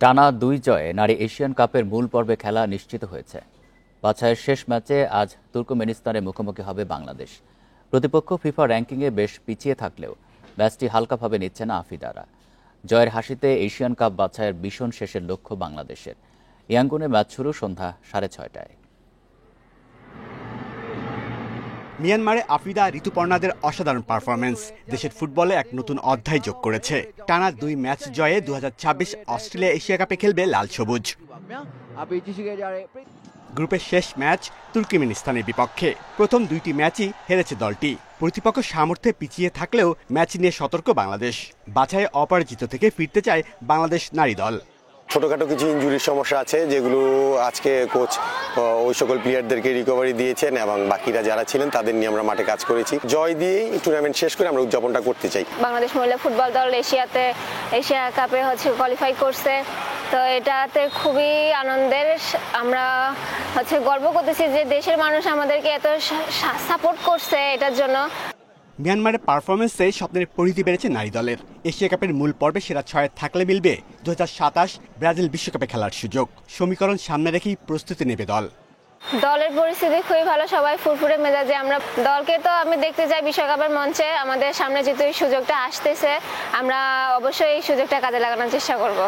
টানা ২ জয়ে নারী এশিয়ান কাপের মূল পর্বে খেলা নিশ্চিত হয়েছে। বাছাইয়ের শেষ ম্যাচে আজ তুর্কমেনিস্তানের মুখোমুখি হবে বাংলাদেশ। প্রতিপক্ষ ফিফা র্যাঙ্কিংয়ে বেশ পিছিয়ে থাকলেও ম্যাচটি হালকাভাবে নিচ্ছে না আফিদারা। জয়ের হাসিতে এশিয়ান কাপ বাছাইয়ের ভীষণ শেষের লক্ষ্য বাংলাদেশের। ইয়াঙ্গুনে ম্যাচ শুরু সন্ধ্যা 6:30টায়। মিয়ানমারে আফিদা ঋতুপর্ণাদের অসাধারণ পারফরমেন্স দেশের ফুটবলে এক নতুন অধ্যায় যোগ করেছে। টানা ২ ম্যাচ জয়ে ২০২৬ অস্ট্রেলিয়া এশিয়া কাপে খেলবে লাল সবুজ। গ্রুপের শেষ ম্যাচ তুর্কমেনিস্তানের বিপক্ষে। প্রথম ২টি ম্যাচই হেরেছে দলটি। প্রতিপক্ষ সামর্থ্যে পিছিয়ে থাকলেও ম্যাচ নিয়ে সতর্ক বাংলাদেশ। বাছাইয়ে অপরাজিত থেকে ফিরতে চায় বাংলাদেশ নারী দল। ছোটখাটো কিছু ইনজুরির সমস্যা আছে, যেগুলো আজকে কোচ ওই সকল প্লেয়ারদেরকে রিকভারি দিয়েছেন এবং বাকিরা যারা ছিলেন তাদের নিয়ে আমরা মাঠে কাজ করেছি। জয় দিয়েই টুর্নামেন্ট শেষ করে আমরা উদযাপনটা করতে চাই। বাংলাদেশ মহিলা ফুটবল দল এশিয়া কাপে কোয়ালিফাই করছে, তো এটাতে খুবই আনন্দের। আমরা গর্ব করতেছি যে দেশের মানুষ আমাদেরকে এত সাপোর্ট করছে এটার জন্য। মিয়ানমারের পারফরমেন্সে স্বপ্নের পরিধি বেড়েছে নারী দলের। এশিয়া কাপের মূল পর্বে সেরা 6 থাকলে মিলবে 2027 ব্রাজিল বিশ্বকাপে খেলার সুযোগ। সমীকরণ সামনে রেখেই প্রস্তুতি নেবে দল। দলের পরিস্থিতি খুবই ভালো, সবাই ফুরফুরে মেজাজে। আমরা দলকে তো আমি দেখতে চাই বিশ্বকাপের মঞ্চে। আমাদের সামনে যেহেতু এই সুযোগটা আসতেছে, আমরা অবশ্যই এই সুযোগটা কাজে লাগানোর চেষ্টা করব।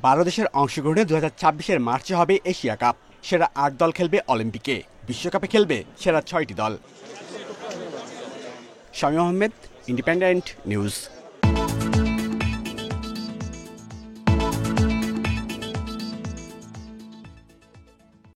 12 দেশের অংশগ্রহণে 2026 মার্চে হবে এশিয়া কাপ। সেরা 8 দল খেলবে অলিম্পিকে। বিশ্বকাপে খেলবে সেরা 6টি দল। Shamim Ahmed, independent news.